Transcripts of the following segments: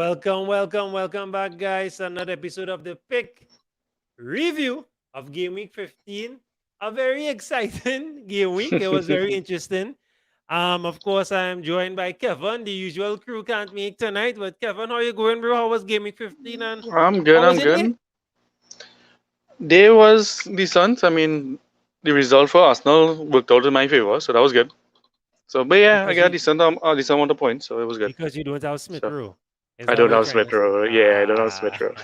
Welcome back, guys. Another episode of the Pick Review of Game Week 15. A very exciting game week. It was very interesting. Of course, I am joined by Kevin. The usual crew can't make tonight, but Kevin, how you going, bro? How was Game Week 15 and I'm good. how was I'm it, day? good. Day was decent. I mean, the result for Arsenal worked out in my favor, so that was good. So, but yeah, I Because got you a decent amount of points, so it was good. because you don't have Smith So Rowe. Is I that don't what you're have trying Smith to say? Rowe. Yeah, I don't have Smith Rowe.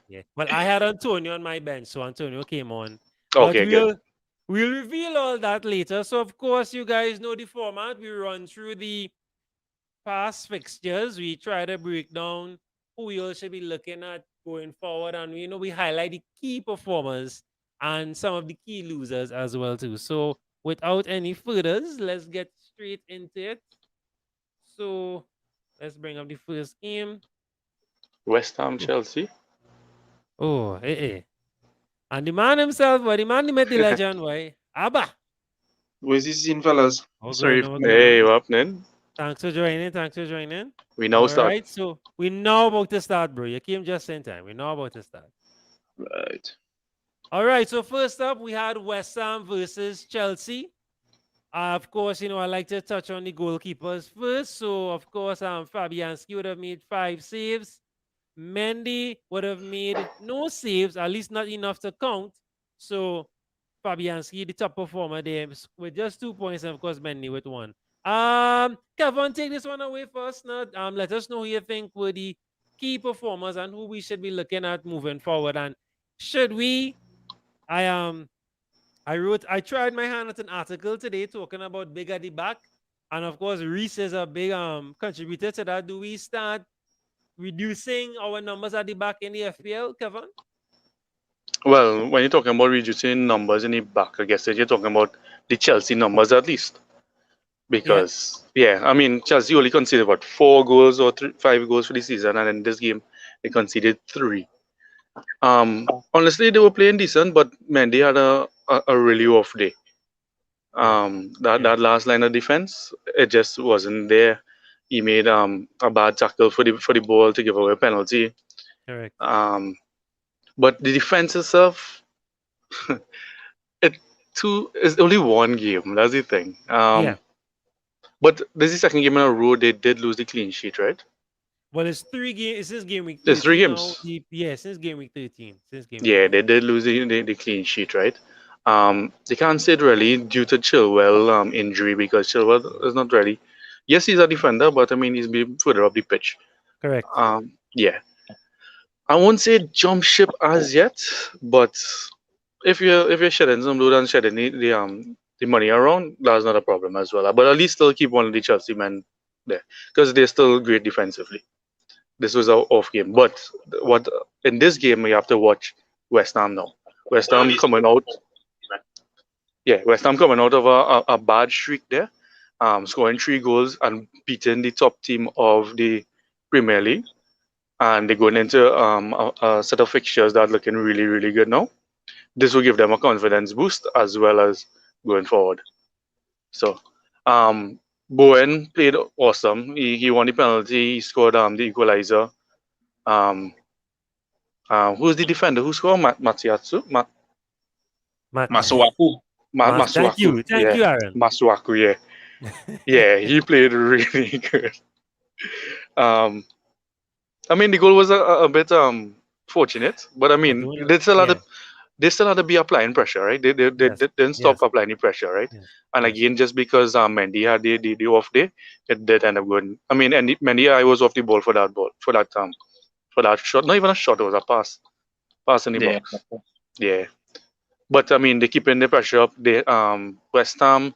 Yeah. Well, I had Antonio on my bench, so Antonio came on. But Okay, good. we'll reveal all that later. So of course, you guys know the format. We run through the past fixtures. We try to break down who we all should be looking at going forward, and we highlight the key performers and some of the key losers as well too. So without any furthers, let's get straight into it. So let's bring up the first game. West Ham, Oh, Chelsea. eh. And the man himself, the man who met the legend, why? Abba. Where's this scene, fellas? All good, Sorry no, for all me. good, no. Hey, what happening? Thanks for joining. Thanks for joining. We now All start. right, so we know about to start, bro. You came just in time. We know about to start. Right. All right, so first up, we had West Ham versus Chelsea. Of course, I like to touch on the goalkeepers first. So, of course, Fabianski would have made 5 saves. Mendy would have made no saves, at least not enough to count. So, Fabianski, the top performer there, with just 2 points, and of course, Mendy with one. Kevin, take this one away first. Now, let us know who you think were the key performers and who we should be looking at moving forward. And should we? I I tried my hand at an article today talking about big at the back, and of course, Reese is a big contributor to that. Do we start reducing our numbers at the back in the FPL, Kevin? Well, when you're talking about reducing numbers in the back, I guess that you're talking about the Chelsea numbers at least. Yeah, Because, yeah, I mean, Chelsea only conceded, what, 4 goals or 5 goals for the season, and in this game, they conceded three. Honestly, they were playing decent, but Mendy had a really off day. yeah, That last line of defense, it just wasn't there. He made a bad tackle for the ball to give away a penalty. correct. Um, but the defense itself, it two is only one game. That's the thing. Yeah. But this is the second game in a row they did lose the clean sheet, right? Well, it's 3 games. Is this game week There's three 13 now? games. Yeah, since game week 13. Since game week Yeah, 13. they did lose the clean sheet, right? They can't say it really due to Chilwell injury because Chilwell is not really. Yes, he's a defender, but I mean he's been further up the pitch. Correct. Yeah, I won't say jump ship as yet, but if you're shedding some load and shedding the money around, that's not a problem as well. But at least still keep one of the Chelsea men there because they're still great defensively. This was our off game, but what in this game we have to watch West Ham now. West Well, at Ham least coming out, yeah, West Ham coming out of a bad streak there, scoring 3 goals and beating the top team of the Premier League, and they're going into a set of fixtures that are looking really really good now. This will give them a confidence boost as well as going forward. So, Bowen played awesome. He won the penalty. He scored the equalizer. Um, who's the defender? Who scored? Matsiatsu? Matt. Masuaku. Thank Masuaku. you. Thank Yeah, you, Aaron. Masuaku. Yeah, yeah. He played really good. Um, I mean, the goal was a bit fortunate, but I But mean, don't, yeah, they still had to be applying pressure, right? They yes, didn't stop yes, applying the pressure, right? yes, And yes. again, just because Mendy had the off day, it did end up going. I mean, and Mendy, I was off the ball for that shot. Not even a shot, it was a pass in the Yeah. box. Yeah, but I mean, they keeping the pressure up. They West Ham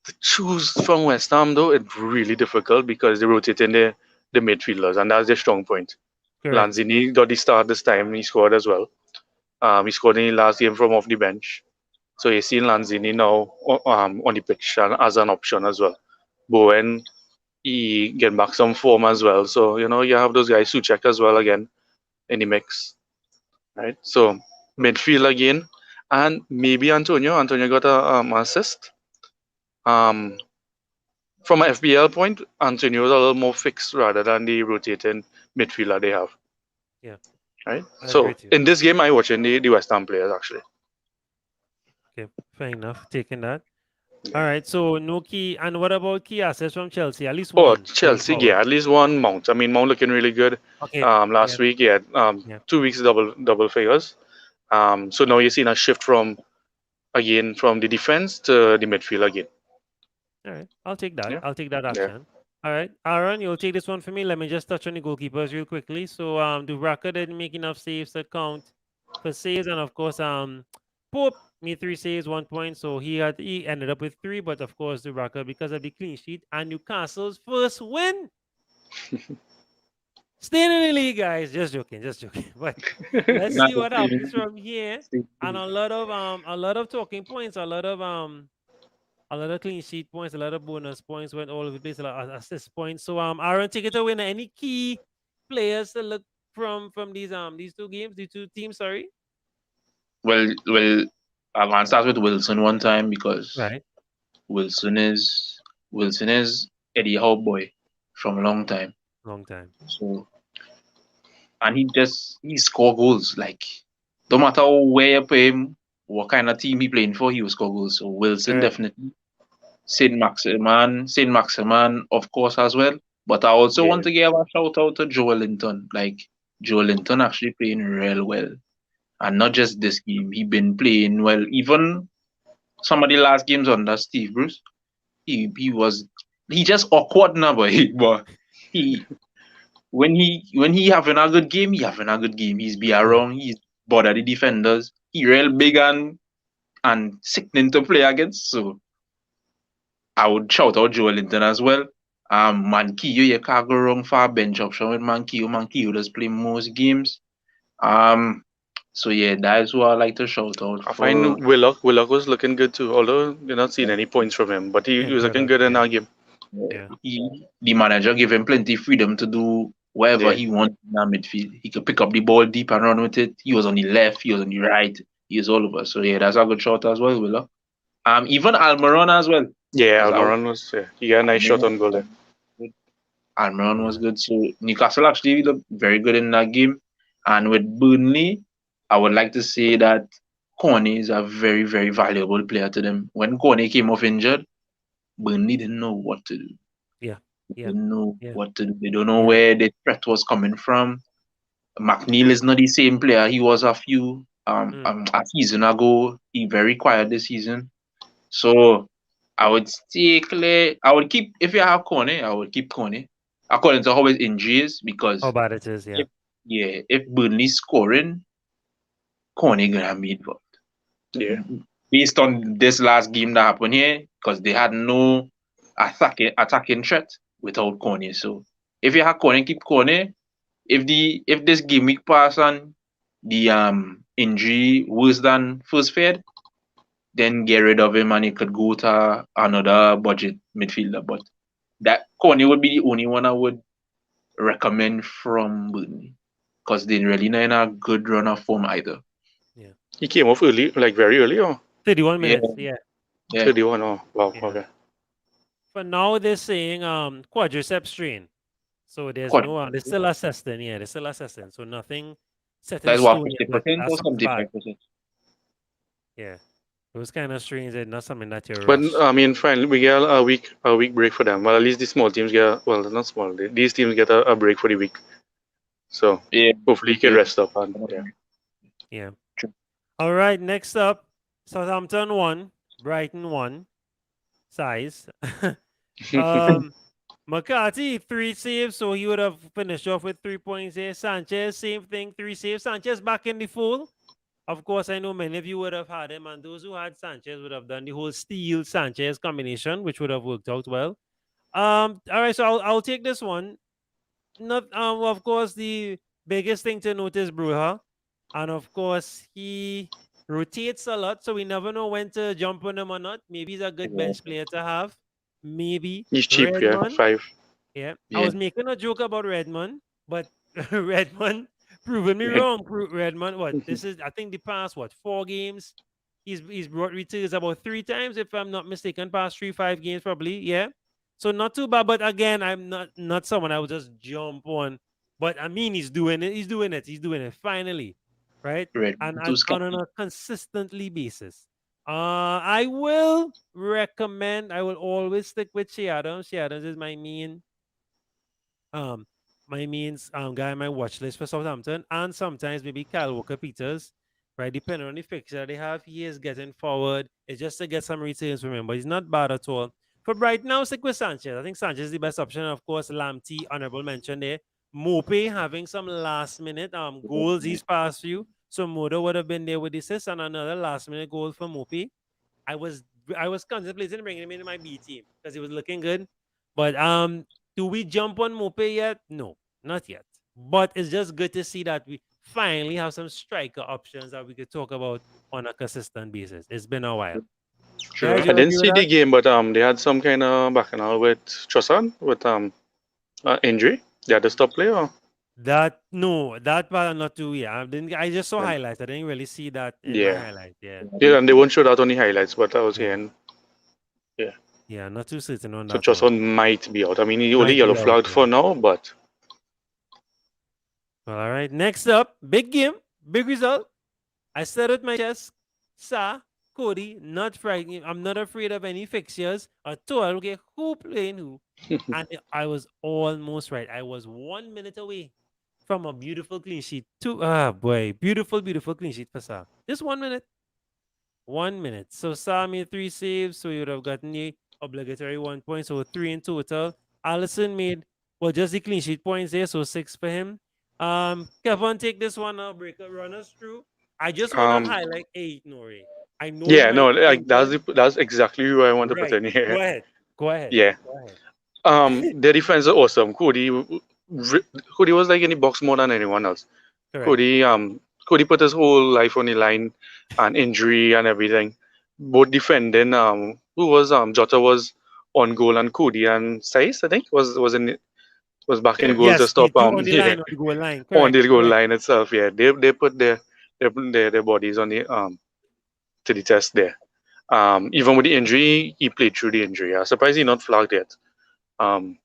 to choose from West Ham though it's really difficult because they rotate in the midfielders, and that's their strong point. Correct. Lanzini got the start this time. He scored as well. He scored in the last game from off the bench. So you see Lanzini now on the pitch and as an option as well. Bowen, he get back some form as well. So, you have those guys who check as well again in the mix, right? So midfield again. And maybe Antonio. Antonio got a assist. Um, from an FBL point, Antonio is a little more fixed rather than the rotating midfielder they have. Yeah. Right. I agree So with you. in this game, I watching the West Ham players actually. Okay, fair enough. Taking that. Yeah. All right. So no key. And what about key assets from Chelsea? At least Oh, one going Chelsea, forward. yeah, at least one Mount. I mean, Mount looking really good. Okay. Last Yeah. week, yeah, Yeah. 2 weeks double figures. So now you're seeing a shift from again from the defense to the midfield again. All right. I'll take that. Yeah, I'll take that yeah. option. All right. Aaron, you'll take this one for me. Let me just touch on the goalkeepers real quickly. So Dubravka didn't make enough saves to count for saves, and of course Pope made 3 saves, 1 point. So he ended up with 3, but of course Dubravka, because of the clean sheet and Newcastle's first win. Staying in the league, guys. Just joking, just joking. But let's Not see the what happens from here. same. And a lot of talking points, a lot of clean sheet points, a lot of bonus points, went all over the place, a lot of assist points. So Aaron, take it away. Now, any key players to look from these 2 games, these 2 teams, sorry? Well, I'm gonna start with Wilson one time because Right. Wilson is Wilson is Eddie Howe boy from a long time. Long time. So and he score goals. Like no matter where you play him, what kind of team he playing for, he will score goals. So Wilson Right. definitely. Saint Maximan, of course, as well. But I also want Yeah. to give a shout out to Joe Linton. Like Joe Linton actually playing real well. And not just this game. He been playing well. Even some of the last games under Steve Bruce. He just awkward now, but he when he having a good game, he having a good game. He's be around, he's bother the defenders. He real big and sickening to play against. So I would shout out Joe Linton as well. Mankiyo, you can't go wrong for a bench option with Mankiyo. Mankiyo does play most games. So yeah, that is who I like to shout out I for. find Willock was looking good too, although you're not seeing any points from him, but he Yeah, was looking Willock, good in yeah. that game. Yeah. The manager give him plenty freedom to do whatever Yeah. he wants in that midfield. He could pick up the ball deep and run with it. He was on the left, he was on the right, he was all over. So yeah, that's a good shot as well, Willock. Even Almiron as well. Yeah, 'Cause Almiron was, yeah, he got a nice shot on goal there. Almiron was good. So Newcastle actually looked very good in that game. And with Burnley, I would like to say that Corney is a very, very valuable player to them. When Corney came off injured, Burnley didn't know what to do. Yeah. They Yeah. didn't know Yeah. what to do. They don't know Yeah. where the threat was coming from. McNeil is not the same player he was a a season ago. He very quiet this season. So I would stay clear. I would keep if you have Corney, I would keep Corney. According to how his injury is, because How bad it is, yeah. if Burnley scoring, Corney gonna be involved. Yeah. Based on this last game that happened here, because they had no attacking threat without Corney. So if you have Corney, keep Corney. If this game week pass and the injury worse than first feared, then get rid of him and he could go to another budget midfielder. But that Corney would be the only one I would recommend from Burnley because they're really not in a good run of form either. He came off early, like very early, or 31 Yeah. minutes, yeah. 31. Oh, wow. Yeah. Okay. For now, they're saying quadriceps strain. So there's they're still assessing, yeah, they're still assessing. So nothing set in That's what stone yet, but 50% that's or something bad. 75%. Yeah. Those kind of strains are not something that you're But rushed. I mean, finally, we get a week break for them. Well, at least the small teams get, well, not small. These teams get a break for the week. So Yeah. hopefully you can Yeah. rest up. And yeah. Yeah. True. All right. Next up, Southampton 1, Brighton 1. Size. McCarthy 3 saves, so he would have finished off with 3 points here. Sanchez, same thing, 3 saves. Sanchez back in the fold. Of course, I know many of you would have had him, and those who had Sanchez would have done the whole Steele Sanchez combination, which would have worked out well. All right, so I'll take this one. Not of course, the biggest thing to note is Bruja, and of course he rotates a lot, so we never know when to jump on him or not. Maybe he's a good bench player to have. Maybe He's cheap, yeah, Redmond. 5. Yeah, Yeah. I was making a joke about Redmond, but Redmond proving me wrong. Redmond, what this is? I think the past 4 games, he's brought returns about 3 times, if I'm not mistaken. Past 3-5 games, probably. Yeah. So not too bad, but again, I'm not someone I would just jump on. But I mean, he's doing it. He's doing it. He's doing it finally, right? Right. And Too on skeptic. a consistently basis. I will recommend. I will always stick with Shea Adams. Shea Adams is um my means guy on my watch list for Southampton, and sometimes maybe Kyle Walker Peters, right? Depending on the fixture they have, he is getting forward. It's just to get some returns from him, but he's not bad at all. For right now, stick with Sanchez. I think Sanchez is the best option. Of course, Lamptey, honorable mention there. Mope having some last minute goals these past few. So Modo would have been there with the assist and another last minute goal for Mope. I was I was contemplating bringing him into my B team because he was looking good. But do we jump on Mope yet? No, not yet. But it's just good to see that we finally have some striker options that we could talk about on a consistent basis. It's been a while. True. Guys, I you didn't agree with see the that? game, but they had some kind of bacchanal with Trossard with injury. They had to stop play or That no, that part I'm not too. Yeah, I didn't. I just saw yeah. highlights. I didn't really see that in my Yeah. highlights. Yeah, Yeah, and they won't show that on the highlights, but I was yeah, hearing yeah. yeah. Not too certain on So that one. Trossard might be out. I mean he only Might yellow be out. flagged Yeah. for now, but Well, all right. Next up, big game, big result. I said with my chest, Sa, Cody, not frightening. I'm not afraid of any fixtures at all. Okay, who playing who? And I was almost right. I was 1 minute away from a beautiful clean sheet. Boy, beautiful, beautiful clean sheet for Sa. Just 1 minute. 1 minute. So Sa made 3 saves, so he would have gotten the obligatory 1 point. So 3 in total. Allison made just the clean sheet points there, so 6 for him. Kevin, take this one now, breaker, run us through. I just want to um highlight 8, Nori. I know it yeah, might no, be like thinking. that's exactly who I want to put Right. in Go here. ahead. Go ahead. Yeah. Go ahead. Their defense are awesome. Cody was like in the box more than anyone else. Correct. Cody put his whole life on the line and injury and everything. Both defending who was Jota was on goal and Cody and Saiz I think was back in goal to Yes, the stop two on the yeah line, on the goal line. on Correct. the goal Correct. line itself. Yeah, they put their bodies on the to the test there. Even with the injury, he played through the injury. I'm surprised he not flagged yet. Um,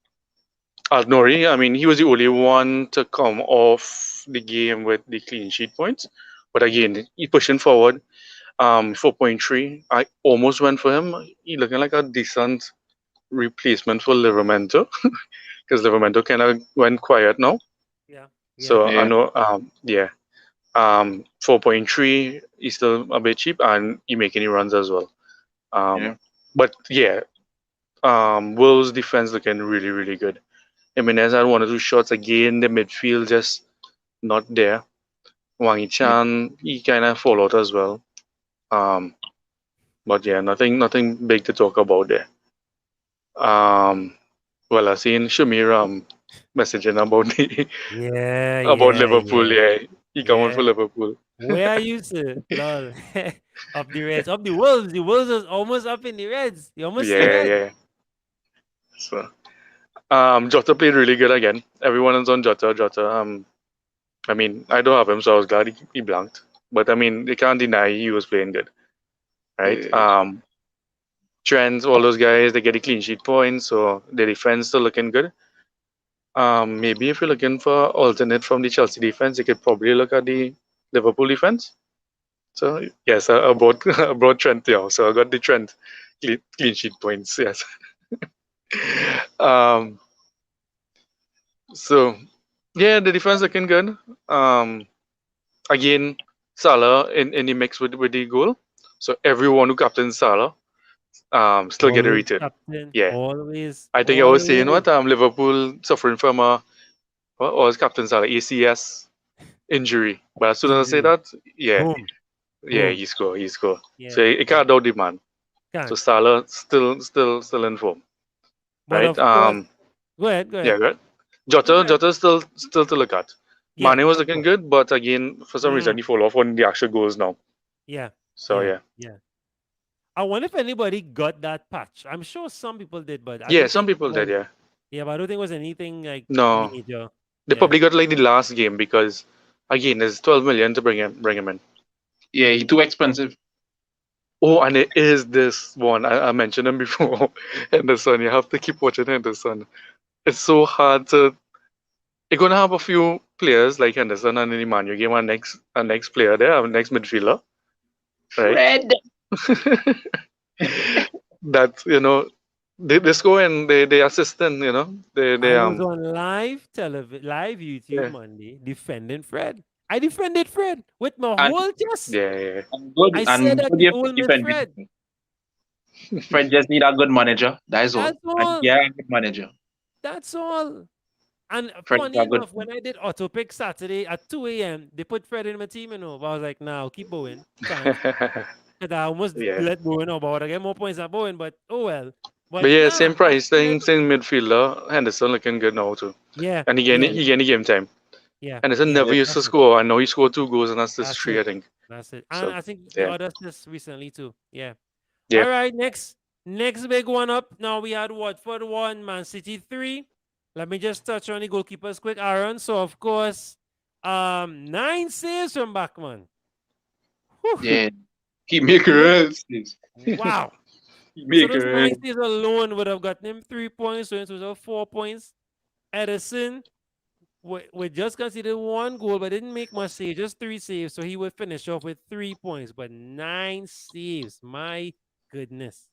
Nori, I mean, he was the only one to come off the game with the clean sheet points. But again, he pushing forward. 4.3. I almost went for him. He looking like a decent replacement for Livermento because Livermento kind of went quiet now. Yeah. Yeah. So I Yeah. know, yeah. 4.3 is still a bit cheap and he making any runs as well. Yeah. But yeah, Wolves defense looking really, really good. Jimenez had 1 or 2 shots again. The midfield just not there. Wang Yeah. Chan he kind of fall out as well. Um, but yeah, nothing big to talk about there. Well, I seen Shamir messaging about the Yeah. about Yeah. Liverpool. Yeah. Yeah, he coming for Yeah. Liverpool. Where are you, sir? Lol. Up the Reds. Up the Wolves. The Wolves is almost up in the Reds. You almost see Yeah, Reds. yeah. So Jota played really good again. Everyone is on Jota. Jota. I mean, I don't have him, so I was glad he blanked. But I mean, you can't deny he was playing good, right? Trends, all those guys, they get the clean sheet points, so the defense still looking good. Maybe if you're looking for alternate from the Chelsea defense, you could probably look at the Liverpool defense. So yes, a broad a broad trend there. So I got the trend clean sheet points. Yes. um. So yeah, the defense looking good. Again, Salah in the mix with the goal. So everyone who captained Salah still get a Always return. captain. Yeah. Always. I think I was saying Always. what Liverpool suffering from a what was Captain Salah ACS injury. But as soon as I say Injury. that, yeah, Boom. yeah, Boom. he score. So Yeah. it Yeah. can't doubt the man. So Can't. Salah still in form, But right? of course, go ahead. Go Yeah, ahead. right. No, go ahead. Jota still to look at. Yeah. Mane was Of looking course. good, but again, for some reason, Mm, he fall off on the actual goals now. yeah. So Yeah. yeah, Yeah. I wonder if anybody got that patch. I'm sure some people did, but I yeah, don't some think it people did. was. Yeah, Yeah, but I don't think it was anything like no, major. they Yeah. probably got like the last game because again, there's 12 million to bring him in. Yeah. He too expensive. Oh, and it is this one. I mentioned him before. Henderson. You have to keep watching Henderson. It's so hard to. You're gonna have a few players like Henderson and Emmanuel game our next player there, our next midfielder, right? Fred. That they score and they assistant, they I was on live YouTube yeah, Monday defending Fred. I defended Fred with my And, whole chest. yeah. and good I said and that good the if old man defend. Fred. Fred just need a good manager. That is all. That's And all. yeah, a good manager. That's all. And Fred is funny a good. enough, when I did auto pick Saturday at 2 a.m., they put Fred in my team, But I was like, now keep Bowen. Thanks. Because I almost Yeah. let Bowen about. I get more points than Bowen, but oh well. But But yeah, nah, same price thing, same midfielder. Henderson looking good now too. yeah, And he gained game time. yeah, Henderson yeah. never used to That's it. score. I know he scored 2 goals and that's That's 3, I it. think. That's it. And So I think the yeah. others just recently too. Yeah. Yeah. All right, next big one up. Now we had Watford 1, Man City 3. Let me just touch on the goalkeepers quick, Aaron. So of course, 9 saves from Bachmann. Whew. Yeah. He make runs. Wow. He So make those 9 runs. saves alone would have gotten him 3 points. So it was 4 points. Edison, we just conceded 1 goal, but didn't make much saves, just 3 saves. So he would finish off with 3 points, but 9 saves. My goodness.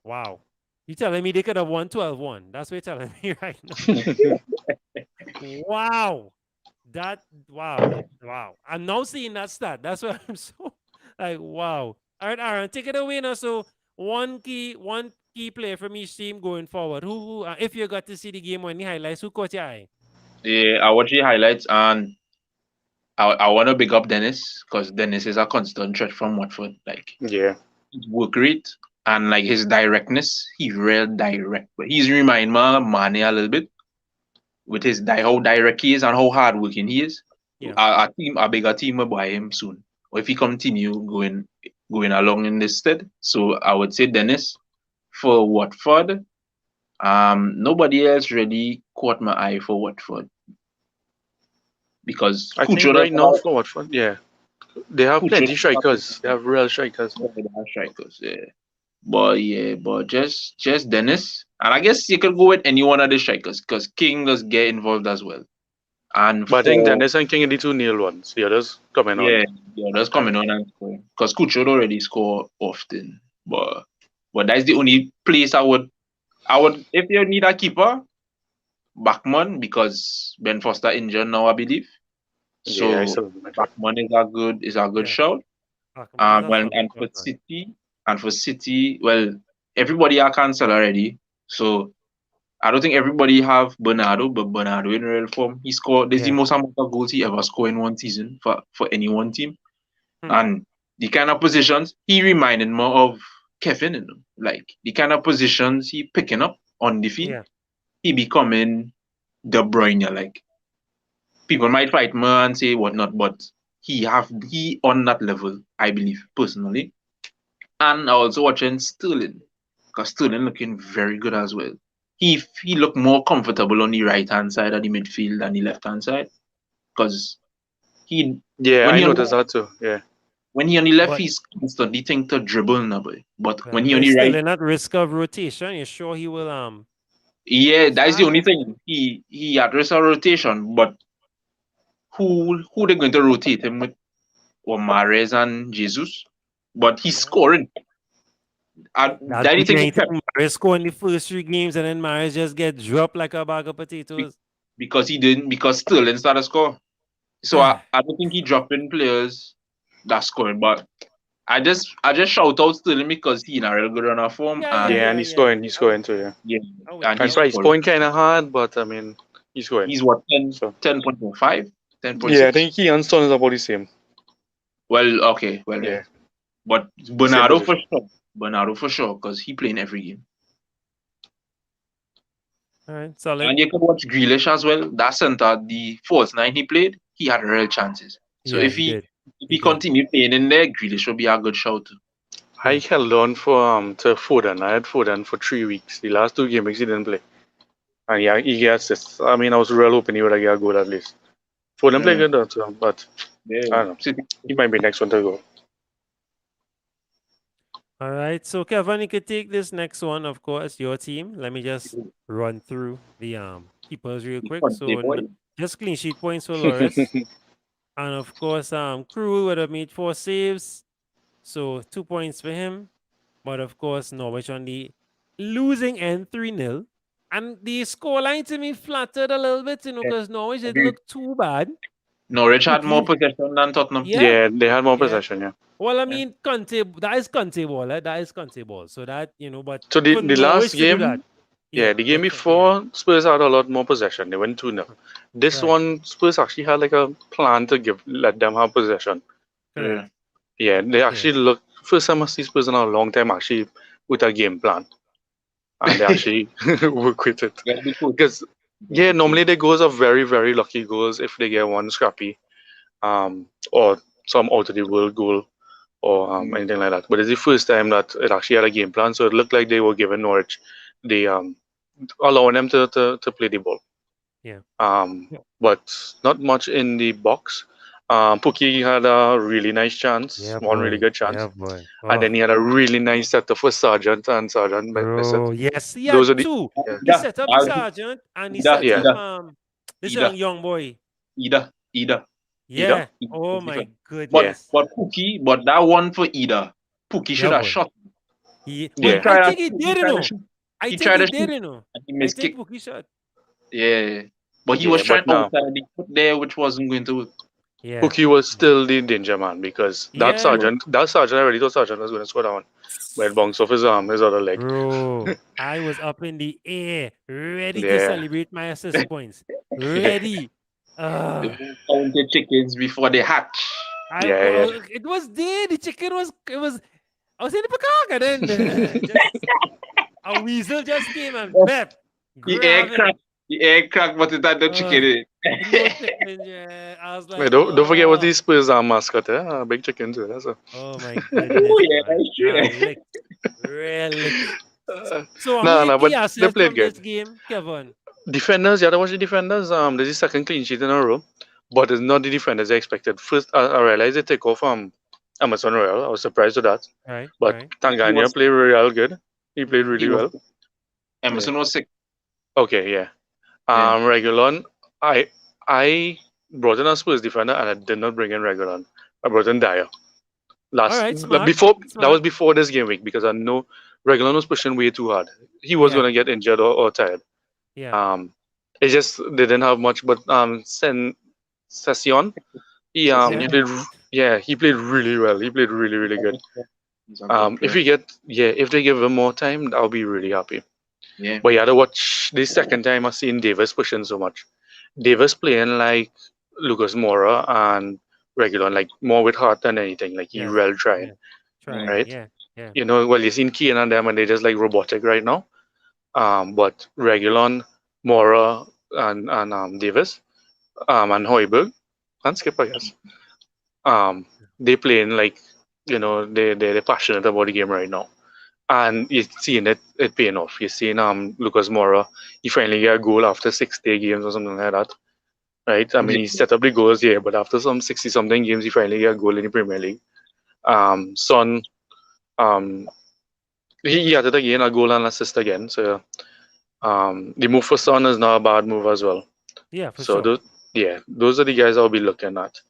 Wow. You telling me they could have won 12-1. That's what you're telling me right now. Wow. Wow. I'm now seeing that stat. That's why I'm so like, wow. All right, Aaron, take it away now. So one key player from each team going forward. Who if you got to see the game or any highlights, who caught your eye? Yeah, I watch the highlights and I want to big up Dennis because Dennis is a constant threat from Watford. Like Yeah. his work rate and like his directness, he's real direct. But he's remind me of Mane a little bit with his how direct he is and how hardworking he is. Yeah. A bigger team will buy him soon. Or if he continue going along in this stead. So I would say Dennis for Watford. Nobody else really caught my eye for Watford because I think Cucho right now for Watford, yeah. They have Cucho plenty strikers. They have real strikers. strikers, yeah. But just Dennis, and I guess you could go with any one of the strikers because King does get involved as well. And But I think for Dennis and King are the 2 nil ones. The others coming on. yeah, that's coming on and scoring because Cucho already score often. But that's the only place I would if you need a keeper, Bachmann because Ben Foster injured now I believe. So Yeah, I still remember. Bachmann is a good Yeah. shout. Bachmann is a And solid for City, well, everybody are cancelled already. So I don't think everybody have Bernardo, but Bernardo in real form. He scored. This is the Yeah. most amount of goals he ever scored in one season for any one team. Hmm. And the kind of positions he reminded me of Kevin, like the kind of positions he picking up on the field. Yeah. He becoming De Bruyne. Like people might fight me and say whatnot, but he on that level, I believe personally. And I also watching Sterling because Sterling looking very good as well. He looked more comfortable on the right hand side of the midfield than the left hand side because he Yeah, when I he on noticed that too. Yeah. the left But he's constantly think to dribble now, boy. But when he on he's the still right, in at risk of rotation. You sure he will yeah, that's the start? only thing. He addressed a rotation, but who they going to rotate him with? Or Mahrez and Jesus, but he's scoring. That's That the the thing main thing. Mahrez scored in the first 3 games and then Mahrez just get dropped like a bag of potatoes. because he didn't because Sterling started score. So I don't think he dropping players that scoring, but I just shout out Sterling because he in a real good run of form and Yeah, and he's scoring too, yeah. yeah, Oh, and That's he's right, he's scoring. going kinda hard, but I mean he's scoring. He's what So 10.5, 10.6? yeah, I think he and Son is about the same. Well, okay, well Yeah. but Same Bernardo for position. sure. Bernardo for sure because he playing every game. All right, solid. And you could watch Grealish as well. That center, the false 9 he played, he had real chances. So Yeah, if he did. he continue playing in there, Grealish will be a good shout too. I held on for to Foden. I had Foden for 3 weeks. The last 2 games he didn't play. And yeah, he gets this. I mean I was real hoping he would get a goal at least. Foden played good though too, but Yeah. I don't know. He might be next one to go. All right. So Kevin, you could take this next one, of course, your team. Let me just run through the keepers real quick. Conte So boy. just clean sheet points for Loris. And of course, Krul would have made 4 saves. So 2 points for him. But of course, Norwich on the losing end 3-0. And the scoreline to me flattered a little bit, Yeah, because Norwich didn't agreed. look too bad. Norwich had more Pookie, possession than Tottenham. yeah, Yeah, they had more yeah. possession. Yeah. Well, I Yeah. mean, Conte, that is Conte ball. That is Conte ball. So that, but So for the last Norwich to do that, game, yeah, yeah, the game but yeah, before Spurs had a lot more possession. They went 2-0. This right, one, Spurs actually had like a plan to let them have possession. correct, Yeah. Yeah, they yeah, actually look first time I see Spurs in a long time actually with a game plan, and they actually work with it. Get the coach. Because Get yeah, the coach. normally the goals are very very lucky goals if they get one scrappy, or some out of the world goal or anything like that. But it's the first time that it actually had a game plan, so it looked like they were giving Norwich the allowing them to play the ball. yeah. Yeah. But not much in the box. Pookie had a really nice chance, Yeah, one really boy. good chance, Yeah, boy. and Oh, then he had a really nice setup for Sargent, and Sargent missed it. bro. Yes, he had Those are the two. yeah, He Ida, set up I'll- Sergeant and he Ida, set yeah, up Ida, this Ida, young boy. Ida. either Yeah. Oh my But yeah, goodness. but that one for Ida, Pookie should Yeah, have boy. shot. He But yeah, I tried think he he did, tried to shoot. I He think tried he to did, shoot and he I missed think kick. Pookie shot. Yeah. But he was yeah. trying But now outside the foot there, which wasn't going to work. Yeah. Pookie was still the danger man because He Yeah. was, That Sergeant, I already thought Sergeant was going to score that one, but it bounced off his arm, his other leg. Bro, I was up in the air, ready to Yeah, celebrate my assist points. Ready. they Uh, won't count the chickens before they hatch. yeah, it was there. The chicken I was in the peacock, and then just a weasel just came and bep, The egg grab him. crack, the egg crack, but it had no Uh, chicken in no it. chicken, yeah. I was yeah. like, Don't forget what oh, these Spurs are mascot, eh? Big chicken too. So. oh my Oh goodness, yeah, man. that's true. Licked, real licked. So who No, you no, key but they yourself played from good. this game, Kevin? Defenders, yeah, that was the defenders. This is second clean sheet in a row, but it's not the defenders I expected. First, I realized they take off Amazon Royal. I was surprised with that, Right, but right. He Tanganya was played real good. He played Mm-hmm. he really was well. Yeah. Emerson was sick. Okay, yeah. Yeah. Regulon, I brought in a Spurs defender and I did not bring in Regulon. I brought in Dyer. All right, smart, Before that was smart. before this game week because I know Regulon was pushing way too hard. He was Yeah, gonna get injured or tired. yeah, Um, it just they didn't have much. But Session, Session. he yeah. played he played really well. He played really really good. He's a good If player. we get if they give him more time, I'll be really happy. Yeah. But yeah, to watch the second time I seen Davis pushing so much. Davis playing like Lucas Moura and Regulon, like more with heart than anything. Like he Yes, well trying, yeah. Yeah. Trying, right? yeah, yeah. Well, you seen Keane and them, and they're just like robotic right now. But Regulon, Moura, and Davis, and Hoiberg, and Skip, I guess. They playing like they're passionate about the game right now, and you're seeing it paying off. You're seeing Lucas Moura, he finally got a goal after 60 games or something like that, right? I mean, he set up the goals, yeah, but after some 60 something games, he finally got a goal in the Premier League. Son, um, he added again a goal and assist again. So the move for Son is not a bad move as well. Yeah, for So sure. those are the guys I'll be looking at.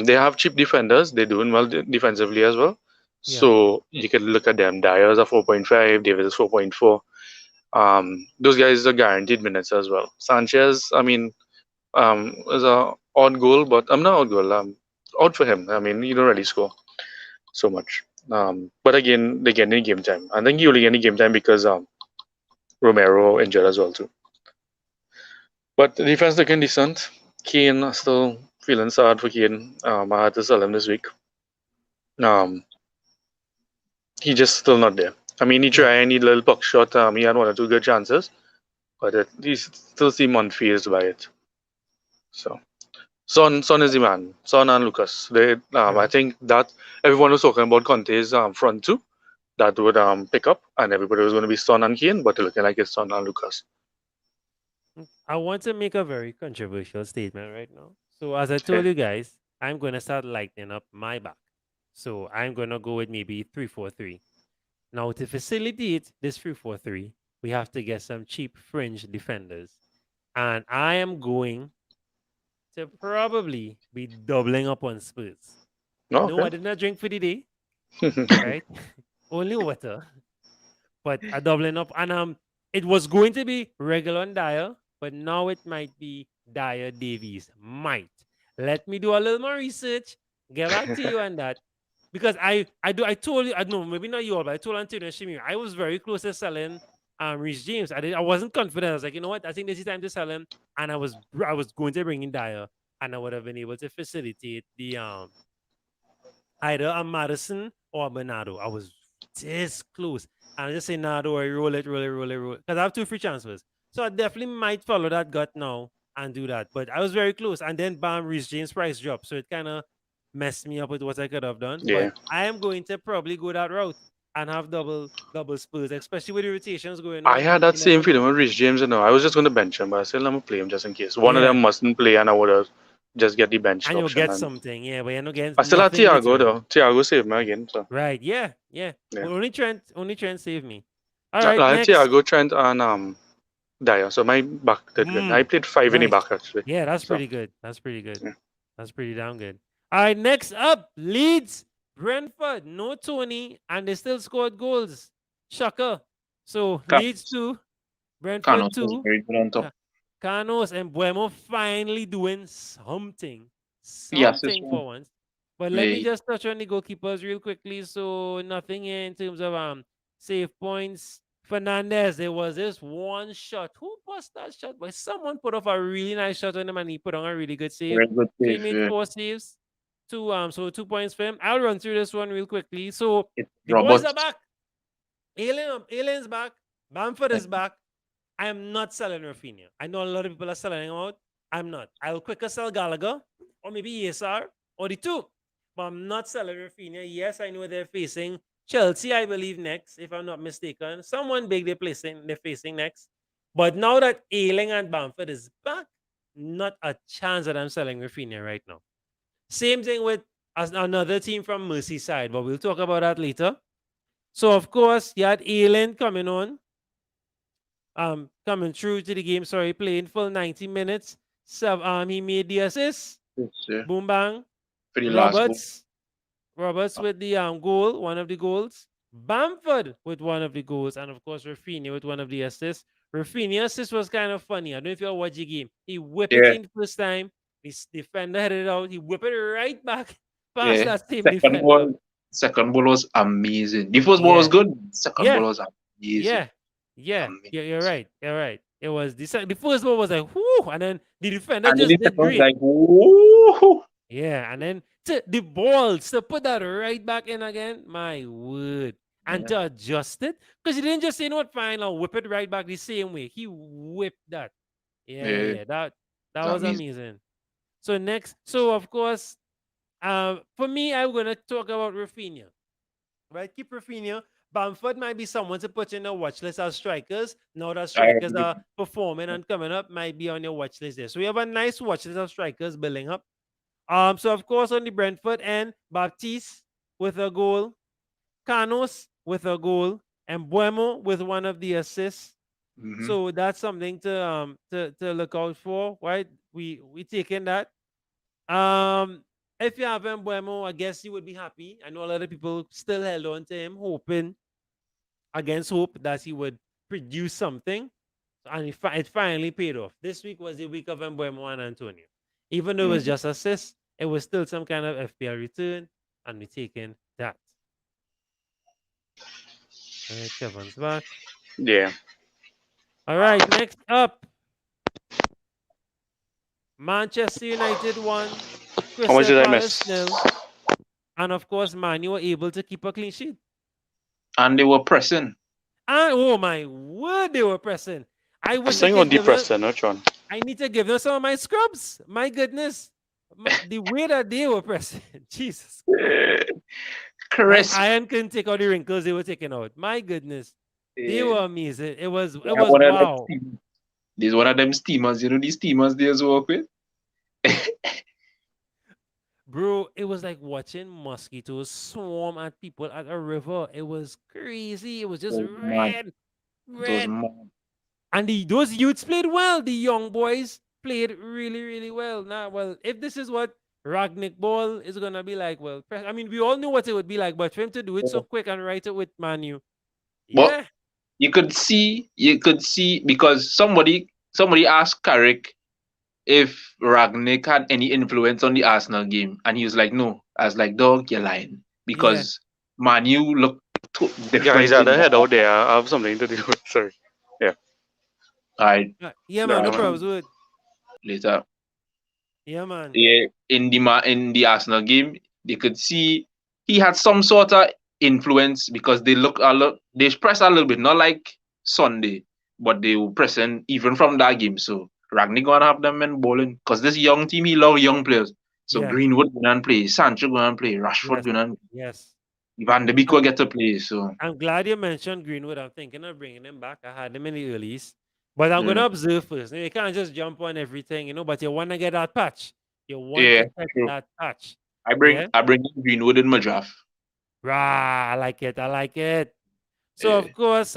They have cheap defenders. They're doing well defensively as well. Yeah. So you can look at them. Dyer's a 4.5, Davis is 4.4. Those guys are guaranteed minutes as well. Sanchez, I mean, is a odd goal, but I'm not odd goal. Odd for him. I mean, he don't really score so much. But again, they get any game time. I think he only get any game time because Romero injured as well too. But the defense looking decent. Kane still feeling sad for Kane. I had to sell him this week. Um, he just still not there. I mean, he Yeah. tried any little puck shot. He had one or two good chances, but he still seemed unfazed by it. So Son is the man. Son and Lucas. They I Right. think that everyone was talking about Conte's front two that would pick up, and everybody was going to be Son and Kane, but they're looking like it's Son and Lucas. I want to make a very controversial statement right now. So, as I Okay. told you guys, I'm going to start lightening up my back. So, I'm going to go with maybe 3-4-3. Now, to facilitate this 3-4-3, we have to get some cheap fringe defenders. And I am going to probably be doubling up on Spurs. No, No, I okay. did not drink for the day, right? Only water. But a doubling up. And it was going to be regular on Dyer, but now it might be Dyer Davies. Might. Let me do a little more research. Get back to you on that. Because I told you, I know, maybe not you all, but I told Antonio and Shimmy, I was very close to selling Reece James. I wasn't confident. I was like, you know what? I think this is time to sell him. And I was going to bring in Dyer, and I would have been able to facilitate the either a Madison or a Bernardo. I was this close. And I just say, nah, don't worry, roll it. Because I have 2 free transfers. So I definitely might follow that gut now and do that. But I was very close. And then bam, Reece James price dropped. So it kind of messed me up with what I could have done. Yeah. But I am going to probably go that route and have double Spurs, especially with the rotations going I on. had that in same FML. feeling with Rich James, I was just going to bench him, but I said, let me play him just in case. One of Yeah. them mustn't play, and I would have just get the bench And you'll option. get And something. Yeah, but you're not getting I still had nothing in Thiago, return. though. Thiago saved me again. So Right. Yeah. Yeah. Well, only Trent saved me. All I right, had next. Thiago, Trent, and Dyer. So my back did good. I played 5 in the Nice. back, actually. Yeah, that's So, pretty good. That's pretty good. yeah. That's pretty damn good. All right, next up, Leeds, Brentford, no Tony, and they still scored goals. Shocker. So Leeds 2, Brentford Canos was 2, very good on top. Canos and Buemo finally doing something. Yes, it's Something for once. But let me Yeah. just touch on the goalkeepers real quickly. So nothing here in terms of save points. Fernandez, there was this one shot. Who was that shot? But someone put off a really nice shot on him and he put on a really good save. Very good So he save. made Yeah. 4 saves. So 2 points for him. I'll run through this one real quickly. So It's the boys Robert. are back. Alien's back. Bamford is back. I am not selling Rafinha. I know a lot of people are selling him out. I'm not. I'll quicker sell Gallagher or maybe ESR or the 2. But I'm not selling Rafinha. Yes, I know they're facing Chelsea, I believe, next, if I'm not mistaken. Someone big they're facing next. But now that Ayling and Bamford is back, not a chance that I'm selling Rafinha right now. Same thing with another team from Merseyside, but we'll talk about that later. So, of course, you had Ayling coming on. Coming through to the game, playing full 90 minutes. So, he made the assist. Yeah. Boom bang. For the last goal. Roberts with the goal, one of the goals. Bamford with one of the goals, and of course Rafinha with one of the assists. Rafinha's assist was kind of funny. I don't know if you all watch the game. He whipped it Yeah. in first time. His defender headed it out. He whipped it right back past Yeah. that same Second defender. ball was amazing. The first ball was good. Second Yeah. ball was amazing. Yeah. Amazing. You're right. You're right. It was the first ball was like whoo, and then the defender And just the did second was great. like, woo. Yeah, and then the balls to put that right back in again. My word. And to adjust it. Because he didn't just say, you know what, fine, I'll whip it right back the same way. He whipped that. Yeah. That was amazing. So next, of course, for me, I'm gonna talk about Rafinha. Right? Keep Rafinha. Bamford might be someone to put in a watch list as strikers. Now that strikers are performing and coming up, might be on your watch list there. So we have a nice watch list of strikers building up. So of course on the Brentford end, Baptiste with a goal, Canos with a goal, and Buemo with one of the assists. So that's something to look out for, right? We taking that. If you have Buemo, I guess you would be happy. I know a lot of people still held on to him, hoping against hope that he would produce something, and it finally paid off. This week was the week of Buemo and Antonio. Even though it was just assists, it was still some kind of FPL return, and we taking that. All right, Kevin's back. Yeah. All right, next up, Manchester United 1, How much Crystal did I Palace miss? 0, and of course, Man U were able to keep a clean sheet. And they were pressing. And oh my word, they were pressing. I wish I Saying could on give them. depressing, which one? I need to give them some of my scrubs. My goodness. The way that they were pressing. Jesus. Chris. Iron couldn't take out the wrinkles they were taking out. My goodness. They were amazing. It was wow. There's one of them steamers, you know, these steamers they work with. Bro, it was like watching mosquitoes swarm at people at a river. It was crazy. It was It just was mad. red, It was red. mad. And those youths played well. The young boys played really, really well. Now, well, if this is what Ragnick Ball is gonna be like, well, I mean, we all knew what it would be like, but for him to do it so quick and write it with Manu, But yeah, you could see because somebody asked Carrick if Ragnick had any influence on the Arsenal game, and he was like, "No." I was like, "Dog, you're lying," yeah, because Manu looked Yeah, he's different had in a that. head out there. I have something to do with. Sorry. Yeah. Alright, yeah, man, no Yeah, man. problems with, later. yeah, man, Yeah, in the Arsenal game, they could see he had some sort of influence because they look a lot. They press a little bit, not like Sunday, but they were pressing even from that game. So Ragnick gonna have them men bowling because this young team, he love young players. So yeah, Greenwood gonna play, Sancho gonna play, Rashford yes, gonna, yes. Van de Beek I'm, will get to play. So I'm glad you mentioned Greenwood. I'm thinking of bringing him back. I had him in the earlies, but I'm mm, gonna observe first. You can't just jump on everything, but you want to get that patch. You want yeah, to catch true. that patch. I Yeah. bring Greenwood in my draft. Rah, I like it. I like it. So Yeah, of course,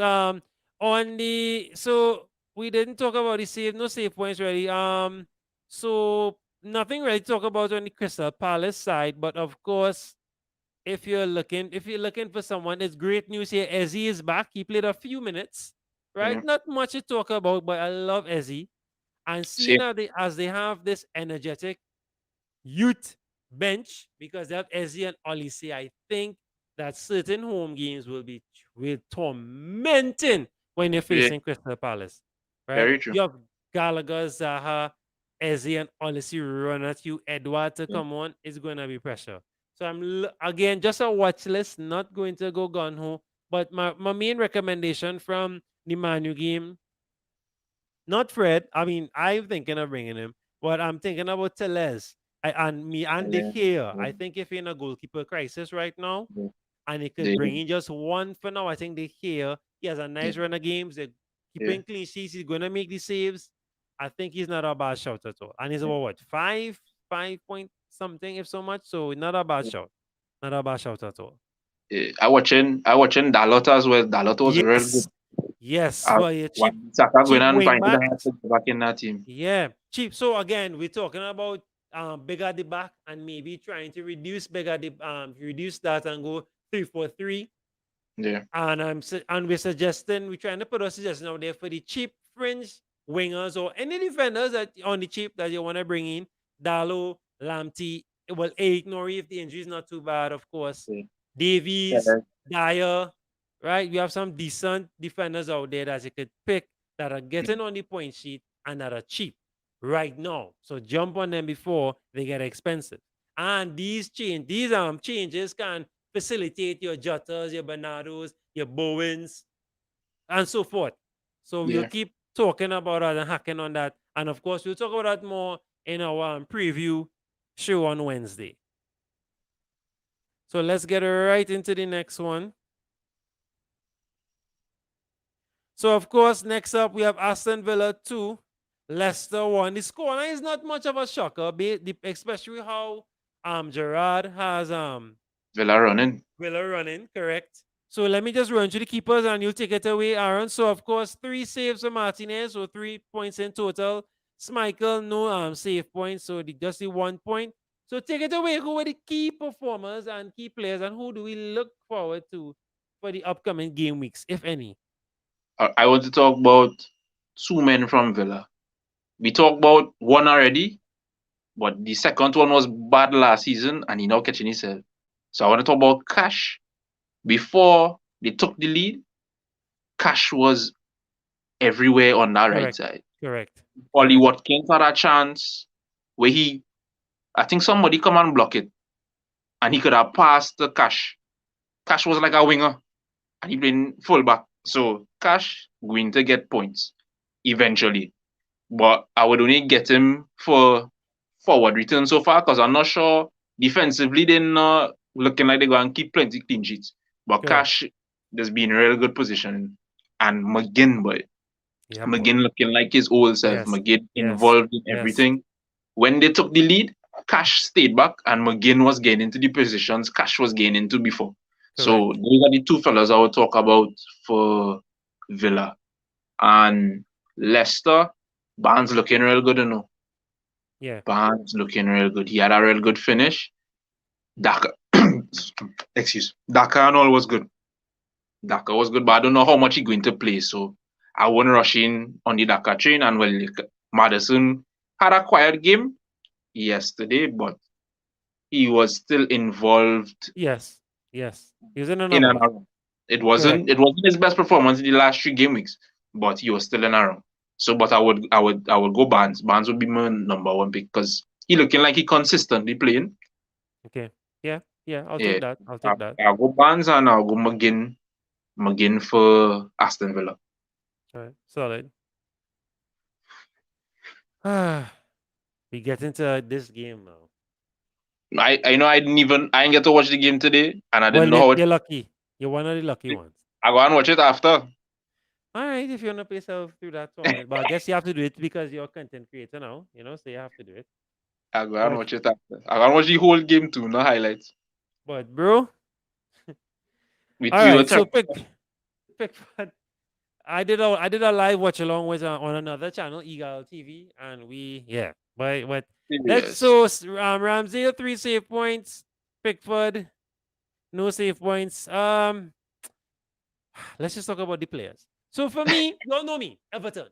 so we didn't talk about the save, no save points really. So nothing really to talk about on the Crystal Palace side, but of course, if you're looking for someone, it's great news here. Ezzy is back. He played a few minutes, right? yeah, Not much to talk about, but I love Ezzy. And seeing same. as they have this energetic youth bench because they have Ezzy and Olise, I think that certain home games will tormenting when you're Yeah, facing Crystal Palace, right? very true. You have Gallagher, Zaha, Ezzy, and Olise run at you. Edward to Yeah, come on, it's going to be pressure. So again just a watch list, not going to go gun ho. But my main recommendation from the Manu game, not Fred. I mean, I'm thinking of bringing him, but I'm thinking about Teles. And me and De yeah, Gea. yeah, I think if you're in a goalkeeper crisis right now, yeah. and he could They, bring in just one for now, I think De Gea, he has a yeah, nice run of games. They're yeah. keeping clean sheets. He's going to make the saves. I think he's not a bad shot at all. And he's about what, 5 point something, if so much. So not a bad shot. Not a bad shot at all. I watching Dalot as well. Dalot was real good. Yes. Yes. For your cheap, When Saka going cheap and wing finding back. the to go back in that team. Yeah, cheap. So again, we're talking about bigger at the back and maybe trying to reduce that and go 3-4-3. Yeah, And we're suggesting we're trying to put a suggestion out there for the cheap fringe wingers or any defenders that on the cheap that you want to bring in. Dalo, Lamptey, well, Eric Nori if the injury is not too bad, of course. yeah. Davies, Yeah, Dyer, right? We have some decent defenders out there that you could pick that are getting on the point sheet and that are cheap right now. So jump on them before they get expensive. And these changes can facilitate your Jotas, your Bernardos, your Bowens, and so forth. So we'll yeah. keep talking about that and hacking on that. And of course, we'll talk about that more in our preview show on Wednesday. So let's get right into the next one. So, of course, next up, we have Aston Villa 2, Leicester 1. The scoreline is not much of a shocker, especially how Gerard has Villa running. Villa running, correct? So let me just run to the keepers and you'll take it away, Aaron. So, of course, 3 saves for Martinez, so 3 points in total. Schmeichel, no save points, so just the 1 point. So take it away. Who are the key performers and key players, and who do we look forward to for the upcoming game weeks, if any? I want to talk about 2 men from Villa. We talked about one already, but the second one was bad last season, and he now catching himself. So I want to talk about Cash. Before they took the lead, Cash was everywhere on that right Correct. side. Correct. Ollie Correct. Watkins had a chance where I think somebody come and block it, and he could have passed the Cash. Cash was like a winger, and he played fullback. So Cash going to get points eventually, but I would only get him for forward return so far because I'm not sure defensively they're not looking like they're going to keep plenty clean sheets. But Correct. Cash there's been a real good position, and McGinn, boy, Yeah, McGinn boy. looking like his old self. Yes. McGinn Yes. involved in Yes. everything. When they took the lead, Cash stayed back, and McGinn was getting into the positions Cash was getting into before. So Correct. those are the two fellas I would talk about for Villa. And Leicester, Barnes looking real good, you know. Yeah. Barnes looking real good. He had a real good finish. Daka, Daka and all was good. Daka was good, but I don't know how much he's going to play. So I wouldn't rush in on the Daka train. And well, Madison had a quiet game yesterday, but he was still involved Yes. Yes. He was in a in and number. around. It Correct. wasn't his best performance in the last 3 game weeks, but he was still in and around. So, but I would go Barnes. Barnes would be my number one pick because he looking like he consistently playing. Okay. Yeah. Yeah. I'll Yeah, take that. I'll take that. I'll go Barnes and I'll go McGinn for Aston Villa. All right. Solid. We get into this game now. I know I didn't get to watch the game today, and I Well, didn't know how it. you're lucky. You're one of the lucky ones. I go and watch it after. All right, if you want to pay yourself through that tournament, but I guess you have to do it because you're a content creator now, so you have to do it. I go and But, watch it after. I go and watch the whole game too, no highlights. but bro, We all we were right. So trying. pick. I did a live watch along with on another channel, Eagle TV, and but let's Serious. Ramsdale 3 save points, Pickford no save points. Let's just talk about the players. So for me, you all know me, Everton.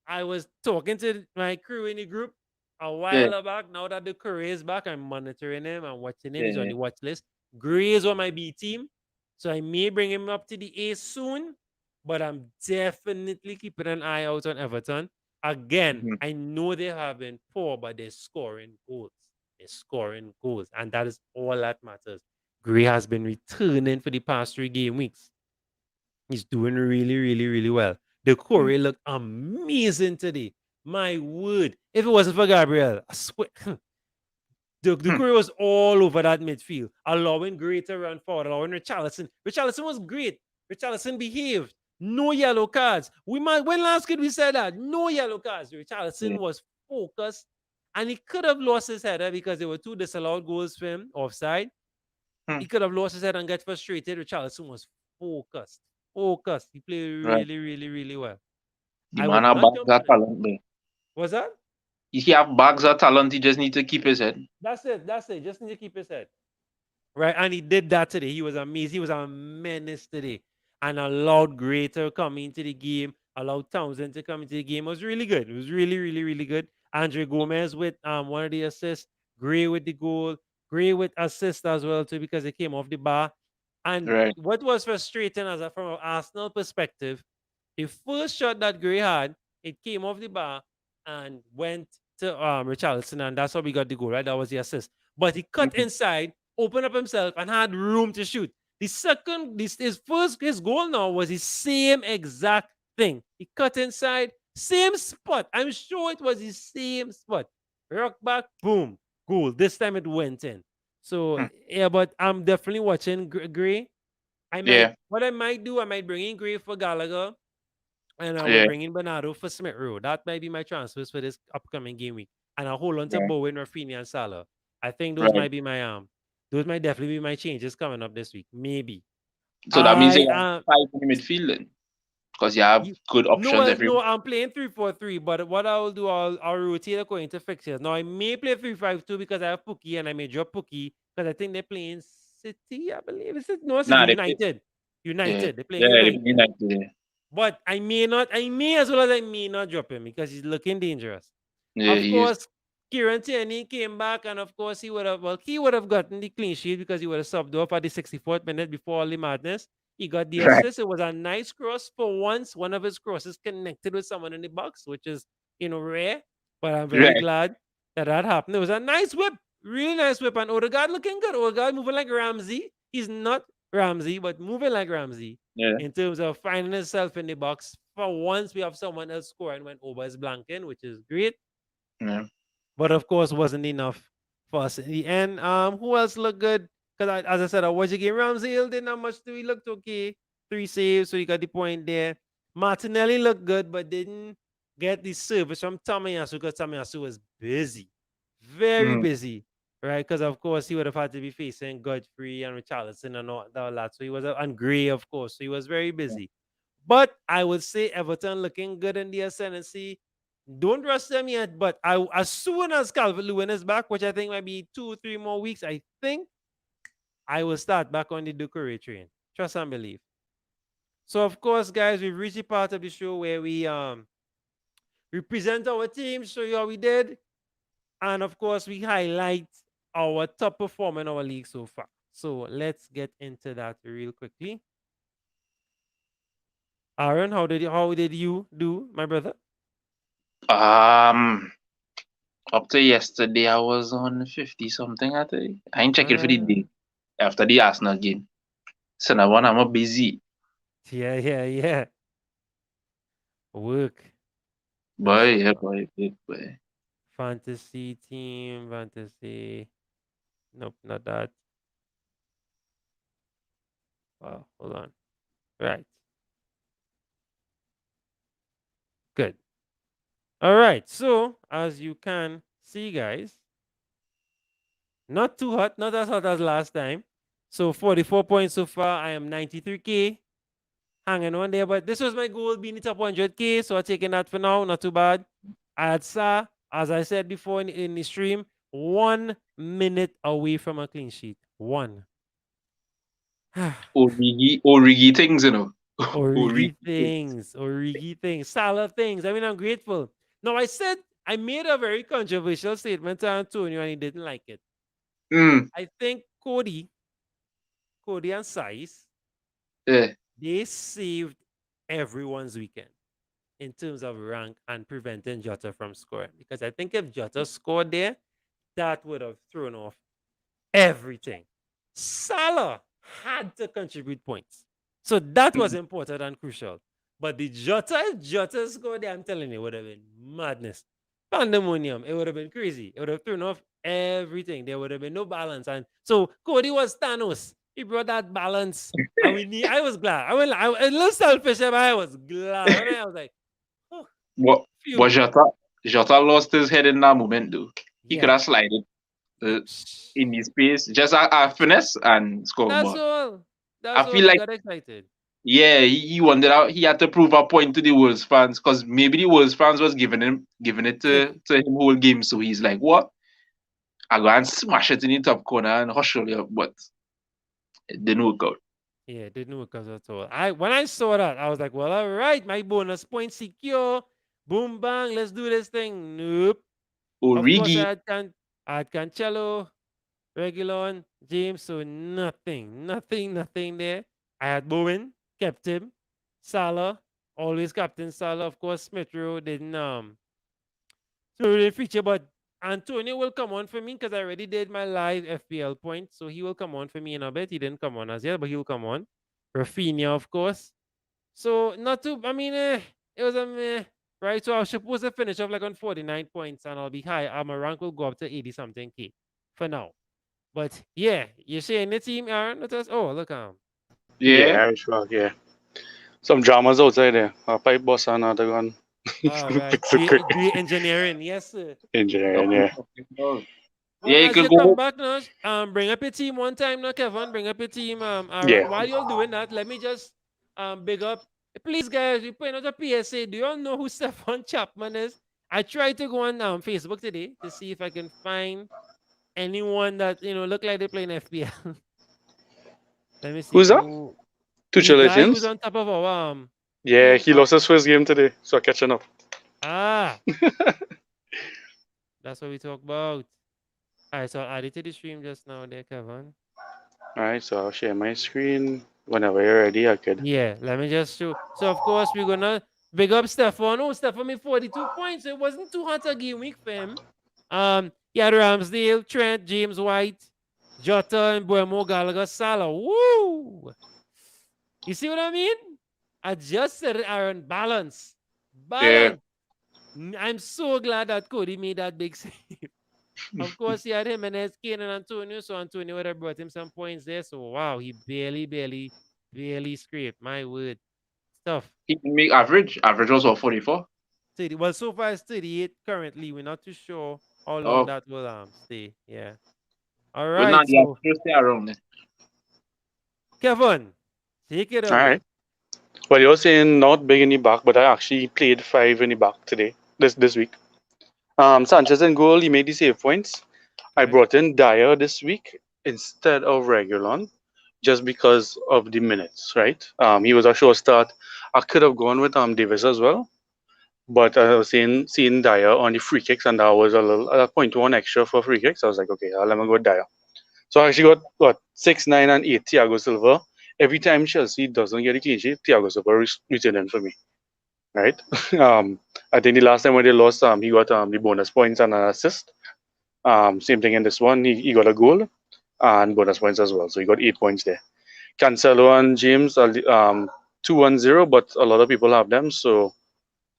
I was talking to my crew in the group a Yeah, while back. Now that the crew is back, I'm monitoring him and watching him. He's on yeah, the watch list. Gray is on my B team. So I may bring him up to the A soon, but I'm definitely keeping an eye out on Everton. Again, mhm, I know they have been poor, but they're scoring goals. They're scoring goals, and that is all that matters. Gray has been returning for the past 3 game weeks. He's doing really, really, really well. The mhm, Corey looked amazing today. My word. If it wasn't for Gabriel, I swear, the hmm, Corey was all over that midfield, allowing Gray to run forward, allowing Richarlison. Richarlison was great. Richarlison behaved. No yellow cards. When last kid we said that? No yellow cards. Richarlison yeah, was focused, and he could have lost his header because there were 2 disallowed goals for him offside. hmm, He could have lost his head and get frustrated. Richarlison was focused. Focused. He played right. really, really, really well. The I man would have not bags jump of on him. talent, man. Was that? He have bags of talent. He just need to keep his head. That's it. That's it. Just need to keep his head. Right. And he did that today. He was amazing. He was a menace today. And allowed Gray to come into the game, allowed Townsend to come into the game. It was really good. It was really, really, really good. Andre Gomez with one of the assists, Gray with the goal, Gray with assist as well, too, because it came off the bar. And Right. what was frustrating from an Arsenal perspective, the first shot that Gray had, it came off the bar and went to Richarlison, and that's how we got the goal, right? That was the assist. But he cut Mhm, inside, opened up himself, and had room to shoot. His goal now was the same exact thing. He cut inside, same spot. I'm sure it was the same spot. Rock back, boom, goal. This time it went in. So hmm. yeah, but I'm definitely watching Gray. Yeah, What I might do, I might bring in Gray for Gallagher, and I will yeah, bring in Bernardo for Smith Rowe. That might be my transfers for this upcoming game week. And I'll hold on to right, Bowen, Rafinha, and Salah. I think right. those might definitely be my changes coming up this week. Maybe. So that means I you have five in the midfield then, because you have you, good no, options no, everywhere. I'm playing 3-4-3, but what I will do, I'll rotate according to fixtures. Now I may play 3-5-2 because I have Pookie, and I may drop Pookie because I think they're playing City, I believe. Is it no City? Nah, United. yeah, United. They're playing yeah, they United. be like, yeah, But I may not, I may as well as I may not drop him because he's looking dangerous. yeah, Of he is. course, Kieran Tierney came back, and of course he would have gotten the clean sheet because he would have subbed off at the 64th minute before all the madness. He got the Right, assist. It was a nice cross for once. One of his crosses connected with someone in the box, which is rare. But I'm very right. glad that happened. It was a nice whip, really nice whip, and Odegaard looking good. Odegaard moving like Ramsey. He's not Ramsey, but moving like Ramsey Yeah, in terms of finding himself in the box. For once, we have someone else scoring when Oba is blanking, which is great. yeah. But of course, wasn't enough for us in the end. Who else looked good? Because as I said, I watched the game. Ramsey didn't have much to. He looked okay. 3 saves, so he got the point there. Martinelli looked good, but didn't get the service from Tomiyasu because Tomiyasu was busy. Very Mm. busy, right? Because of course he would have had to be facing Godfrey and Richarlison and all that. So he was and Gray, of course. So he was very busy. But I would say Everton looking good in the ascendancy. Don't rush them yet, but as soon as Calvert-Lewin is back, which I think might be 2 or 3 more weeks, I think I will start back on the Ducouré train. Trust and believe. So of course, guys, we've reached the part of the show where we present our team, show you how we did, and of course we highlight our top performer in our league so far. So let's get into that real quickly. Aaron, how did you do, my brother? Um, Up to yesterday, I was on 50 something. I think I ain't checking for the day after the Arsenal game. So now one, I'm busy, Yeah. Work. boy. That's Yeah, boy. fantasy team, fantasy. Nope, not that. Hold on. Right. Good. All right. So as you can see, guys, not too hot, not as hot as last time. So 44 points so far. I am 93K. Hanging on there. But this was my goal, being the top 100K. So I'm taking that for now. Not too bad. I had Sa, as I said before in the stream, 1 minute away from a clean sheet. One. Origi things, you know. Origi things. Origi things. Salah things. I mean, I'm grateful. Now, I said I made a very controversial statement to Antonio and he didn't like it. I think Cody and Saiz, Yeah. they saved everyone's weekend in terms of rank and preventing Jota from scoring. Because I think if Jota scored there, that would have thrown off everything. Salah had to contribute points. So that was important and crucial. But the Jota scored there, I'm telling you, it would have been madness. Pandemonium. It would have been crazy. It would have thrown off everything. There would have been no balance. And so Cody was Thanos. He brought that balance. And I was glad. I was a little selfish, but I was glad. And I was like, oh, What? phew. But Jota lost his head in that moment, though. He could Yeah. have slided in his space, just a finesse and score. That's But all. I That's all. feel He like, got excited. yeah, he wanted out. He had to prove a point to the Wolves fans because maybe the Wolves fans was giving it to him whole game. So he's like, what? I go and smash it in the top corner and hustle you, but it didn't work out. Yeah, it didn't work out at all. When I saw that, I was like, well, all right, my bonus point secure. Boom bang, let's do this thing. Nope. Of course, Origi, I had Cancelo, Reguilon, James, so nothing there. I had Bowen, kept him. Salah, always captain Salah. Of course, Smith Rowe didn't really feature, but Antonio will come on for me because I already did my live FPL point. So he will come on for me in a bit. He didn't come on as yet, but he will come on. Rafinha, of course. So not too, I mean, it was a meh, right? So I was supposed to finish off like on 49 points and I'll be high. My rank will go up to 80 something K for now. But yeah, you're saying the team, Aaron? Let us, oh, look, yeah. Sure, yeah. Some dramas outside there. Pipe boss and another one. all right. Fix it quick. Great engineering, yes, sir. Engineering, yeah. Well, Yeah, you as could you come go. back now, bring up your team one time now, Kevin. Bring up your team, Aaron. Yeah. While you're doing that, let me just big up. Please, guys, we put out a PSA. Do you all know who Stefan Chapman is? I tried to go on Facebook today to see if I can find anyone that look like they play in FPL. Let me see. Who's that? The Tuchel guy who's Legends? on top of our Yeah, team, he lost his first game today, so I'm catching up. that's what we talk about. All right, so I added to the stream just now there, Kevin. Alright, so I'll share my screen. Whenever you're ready, I could. Yeah, let me just show. So of course we're gonna big up Stefan. Oh, Stefan made 42 points. It wasn't too hot a game week for him. He had Ramsdale, Trent, James White, Jota, and Buemo, Gallagher, Salah. Woo! You see what I mean? I just said it, Aaron. Balance. I'm so glad that Cody made that big save. Of course, he had him and Kane and Antonio, so Antonio would have brought him some points there. So wow, he barely scraped. My word. Stuff. He can make average. Average was what, 44? 30. Well, so far it's 38 currently. We're not too sure how long Oh, that will stay. Yeah. All well, right. not the So first stay around there. Kevin, take it All right. away. Well, you're saying not big in the back, but I actually played five in the back today, this week. Sanchez in goal, he made the save points. I Okay. brought in Dyer this week instead of Regulon, just because of the minutes, right? He was a sure start. I could have gone with Davis as well, but I was seeing Dyer on the free kicks, and that was a little 0.1 extra for free kicks. I was like, okay, I'll let me go with Dyer. So I actually got what 6, 9, and 8 Thiago Silva. Every time Chelsea doesn't get a clean sheet, Thiago Silva returning for me, right? I think the last time when they lost, he got the bonus points and an assist. Same thing in this one, he got a goal and bonus points as well. So he got 8 points there. Cancelo and James are 2-1-0, but a lot of people have them, so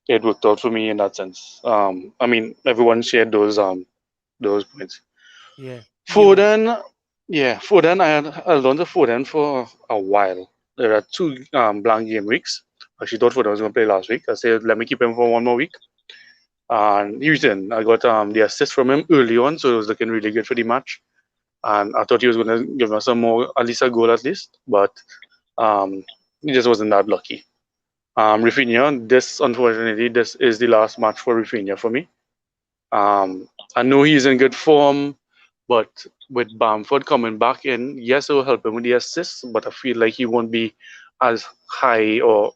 it worked out for me in that sense. I mean, everyone shared those points. Yeah. You. Foden, yeah, Foden. I had held on to Foden for a while. There are two blank game weeks. I actually thought Foden was going to play last week. I said, let me keep him for one more week. And he returned. I got the assist from him early on, so it was looking really good for the match. And I thought he was going to give us some more, at least a goal at least, but um, he just wasn't that lucky. Rafinha, unfortunately, this is the last match for Rafinha for me. I know he's in good form, but with Bamford coming back in, yes, it will help him with the assists, but I feel like he won't be as high or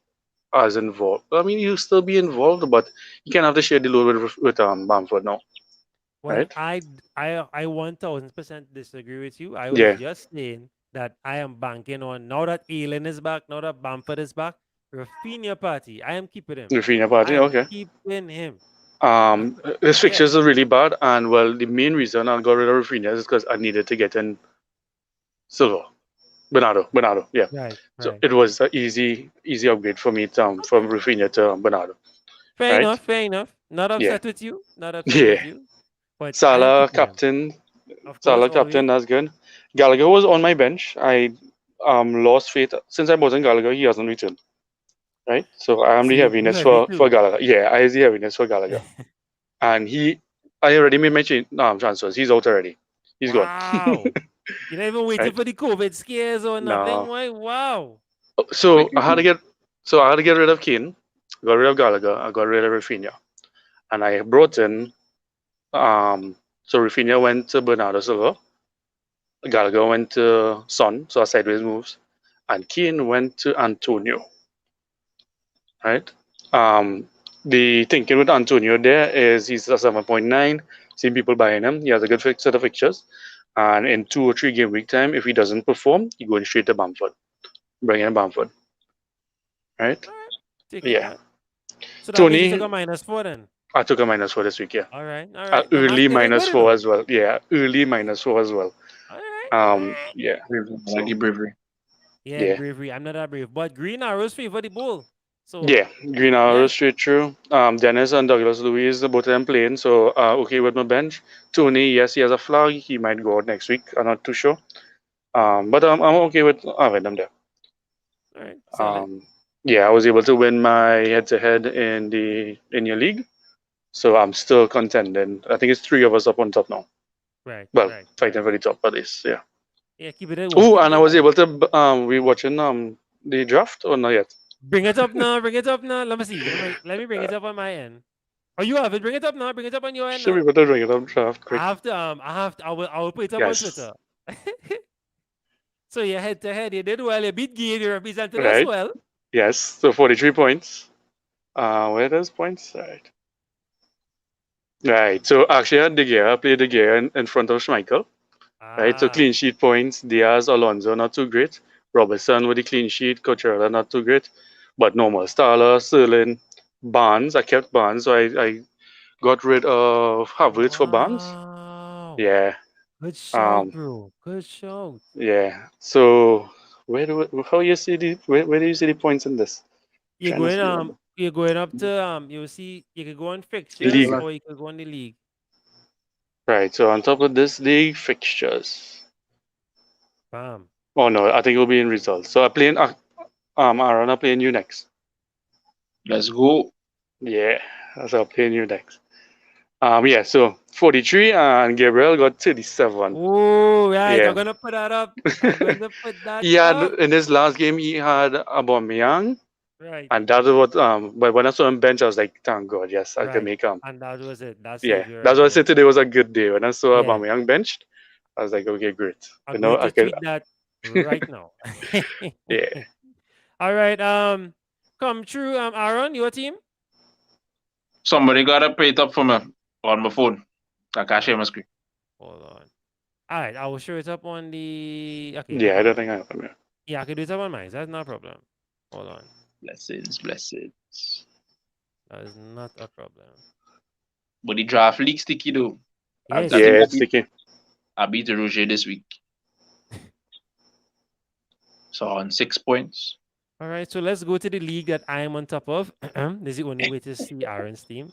as involved. I mean, he'll still be involved, but he can have to share the load with Bamford now, Well, right? I 1000% disagree with you. I was Yeah, just saying that I am banking on now that Aylin is back, now that Bamford is back, Rafinha party. I am keeping him. Rafinha I party, am okay. keeping him. But His yeah, fixtures are really bad, and well, the main reason I got rid of Rafinha is because I needed to get in Silva. Bernardo, yeah. right, So right. it was an easy upgrade for me from Okay. Rafinha to Bernardo, Fair right? enough, fair enough. Not Yeah, upset with you. Not upset yeah. with you. But I am Salah keeping him. captain, Of course, Salah captain, always. that's good. Gallagher was on my bench. I lost faith since I bought in Gallagher. He hasn't returned, right? So I am So the you heaviness heavy for too. Gallagher. Yeah, I is the heaviness for Gallagher, and I already made my change. No, transfers. He's out already. He's gone. Wow. You're not even waiting Right? for the COVID scares or nothing. No. Why? Wow. So Like I you had to do. get rid of Kane, got rid of Gallagher, I got rid of Rafinha, and I brought in so Rafinha went to Bernardo Silva, Gallagher went to Son, so sideways moves, and Kane went to Antonio. Right. Um, the thinking with Antonio there is he's a 7.9. Seen people buying him. He has a good set of fixtures, and in 2 or 3 game week time, if he doesn't perform, he going straight to Bamford, bringing in Bamford. Right. All right. Taking Yeah. that. So that means you took Tony, a -4 then. I took a -4 this week. Yeah. All right. All right. The man Early still look minus good four enough. as well. Yeah, early -4 as well. All right. All right. Yeah. Bravery. I like So the bravery. Yeah, yeah, bravery. I'm not that brave. But green arrows favor the bull. So yeah. Green Arrow yeah. straight through. Dennis and Douglas Luiz, both of them playing. So okay with my bench. Tony, yes, he has a flag. He might go out next week. I'm not too sure. But I'm okay with having them there. All right. Solid. Um, yeah, I was able to win my head-to-head in your league, so I'm still contending. I think it's three of us up on top now. Right. Well, Right. fighting Right. for the top at least. Yeah. Yeah. Keep it in. Well, Oh, keep it and I in. was able to we watching the draft or not yet? Bring it up now. Bring it up now. Let me see. Let me bring it up on my end. Oh, you have it. Bring it up now. Bring it up on your end Should be now. able to bring it up draft quick. I have to. I will put it up on Yes. Twitter. So you head to head. You did well. You beat Gay. You represented us Right. well. Yes. So 43 points. Where does points? Right. Right. So actually, I had De Gea. I played De Gea in front of Schmeichel. Right. So Ah. clean sheet points. Diaz, Alonso, not too great. Robertson with the clean sheet. Coachella, not too great. But normal. Starler, Sterling, Barnes. I kept Barnes. So I got rid of Havertz for Barnes. Wow. Yeah. Good shout, Um. bro. Good shout. Yeah. So how you see where do you see the points in this? Trying to see what You're going up to you see you could go on fixtures league. PhewSalah. or you could go on the league. Right. So on top of this, league fixtures. Bam. Oh no, I think it'll be in results. So I playing Aaron, I playing you next. Let's go. Yeah. So I'm playing you next. Yeah, so 43 and Gabriel got 37. Oh, right. I'm Yeah. gonna put that up. I'm going to put that He had up. in his last game he had Aubameyang, Right. and that was what but when I saw him bench I was like, thank God, yes, I can Right. make him. And that was it. That Yeah. saved you That's right why I there. said today was a good day. When I saw Yeah. Aubameyang benched, I was like, okay, great. I'm going I to could tweet that right now. yeah. All right. Come true. Aaron, your team. Somebody gotta pay it up for me on my phone. I can't share my screen. Hold on. All right. I will show it up on the. Okay, no Yeah, I don't problem. think I have him. Yeah. Yeah, I can do it up on mine. That's not a problem. Hold on. Blessings, blessings. That is not a problem. But the draft league sticky though. Yes. I think Yeah, it's sticky. I beat Roger this week. So on 6 points. All right. So let's go to the league that I'm on top of. This is the only way to see Aaron's team.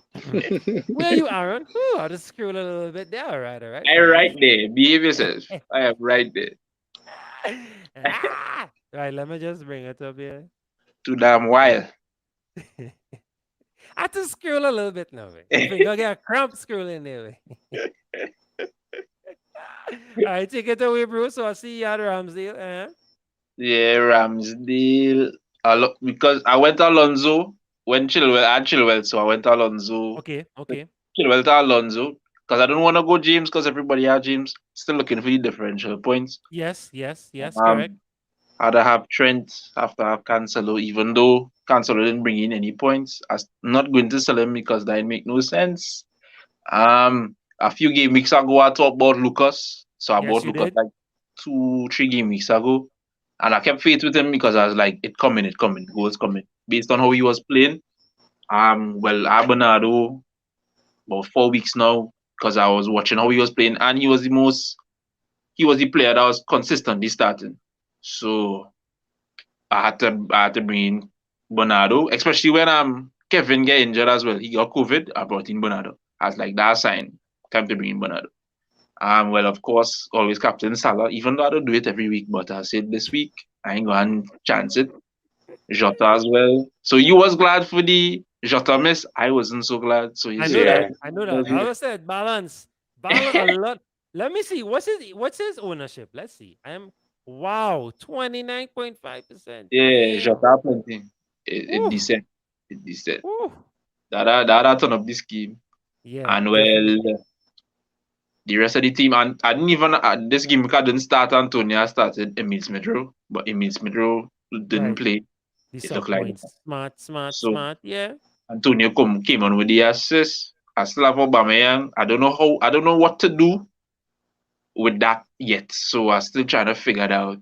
Where are you, Aaron? Whew, I'll just scroll a little bit there. All right. All right. I Fine. right there. Behave yourself. I am right there. Ah! Right. Let me just bring it up here. Too damn wild. I have to scroll a little bit now. If you gonna get a cramp scrolling there. All right, take it away, bro. So I see you at Ramsdale. Yeah, Ramsdale. Because I went Alonso when Chilwell I had Chilwell, so I went Alonso. Okay, okay. Chilwell to Alonso. Because I don't want to go James because everybody had James. Still looking for the differential points. Yes, correct. I'd have Trent after I have Cancelo, even though Cancelo didn't bring in any points. I'm not going to sell him because that make no sense. A few game weeks ago, I talked about Lucas. So I Yes, bought you Lucas did. like 2-3 game weeks ago. And I kept faith with him because I was like, it coming, goals coming. Based on how he was playing. Well, Abernardo, about 4 weeks now, because I was watching how he was playing, and he was the player that was consistently starting. So I had to bring in Bernardo, especially when Kevin get injured as well. He got COVID. I brought in Bernardo. I was like, that's a sign. Time to bring in Bernardo. Well, of course, always captain Salah, even though I don't do it every week, but I said this week, I ain't going to chance it. Jota as well. So you was glad for the Jota miss. I wasn't so glad. So you I see know that. that. I know that. I said balance. Balance a lot. Let me see. What's his ownership? Let's see. Wow, 29.5%. Yeah, Jota plenty. It decent. It decent. That turn up this game. Yeah, And definitely. well, the rest of the team, and I didn't even this game because I didn't start Antonio. I started Emil Smith Rowe, but Emil Smith Rowe didn't Right. play. The It sub looked like points. Smart. so. Yeah. Antonio came on with the assist. I still have Aubameyang. I don't know what to do with that yet. So I'm still trying to figure it out.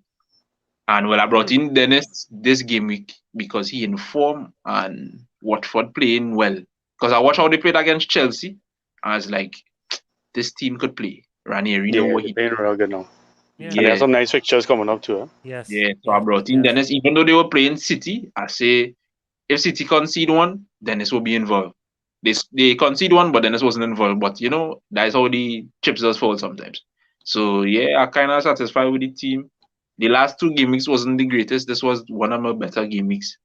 And well, I brought in Dennis this game week because he informed and Watford playing well. Because I watched how they played against Chelsea. And I was like, this team could play. Ranieri know Yeah, what they're he playing real good now. Yeah. And they have Yeah. some nice fixtures coming up too. Huh? Yes. Yeah. So I brought in Dennis. Even though they were playing City, I say if City concede one, Dennis will be involved. They concede one, but Dennis wasn't involved. But you know, that's how the chips does fall sometimes. So yeah, I kind of satisfied with the team. The last 2 game weeks wasn't the greatest. This was one of my better game weeks.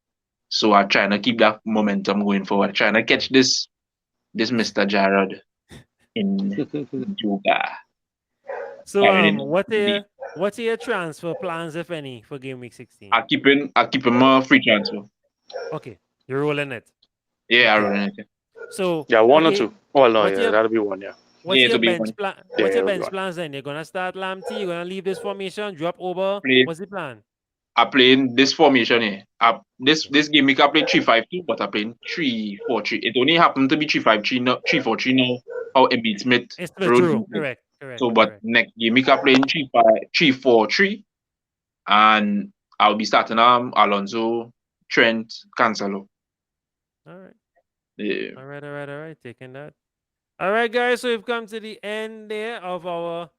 So I'm trying to keep that momentum going forward. Trying to catch this Mr. Jared in Juga. So what's your transfer plans, if any, for game week 16? I keep him a free transfer. Okay, you're rolling it. Yeah, Okay. I run it. So Yeah, one or two. Oh no, yeah, that'll be one. Yeah. What's Yeah, your it'll be bench one. plan? Yeah, What's your it'll be bench one. plans then? You're gonna start Lamptey. You're gonna leave this formation, drop over. Play. What's the plan? I playing this formation here. This game week I play 3-5-2, but I playing 3-4-3. It only happened to be 3-5-3 now, 3-4-3 now. How Embiid Smith It's wrote true. it. Correct. So, but next game week I playing 3-4-3, and I'll be starting Alonso, Trent, Cancelo. All right. Yeah. All right. Taking that. All right, guys. So we've come to the end there of our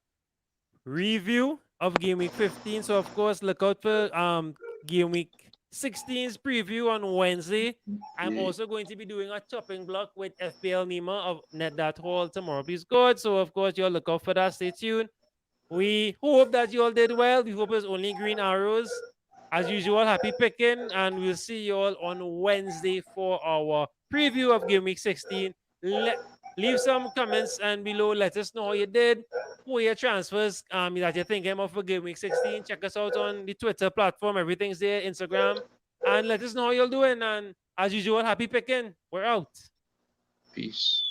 review of game week 15. So of course, look out for game week 16's preview on Wednesday. I'm also going to be doing a chopping block with FPL Nima of Net That Hall tomorrow. Please God. So of course, you'll look out for that. Stay tuned. We hope that you all did well. We hope it's only green arrows. As usual, happy picking, and we'll see you all on Wednesday for our preview of game week 16. Leave some comments and below. Let us know how you did. Who your transfers that you're thinking about for Game Week 16. Check us out on the Twitter platform. Everything's there, Instagram. And let us know how you're doing. And as usual, happy picking. We're out. Peace.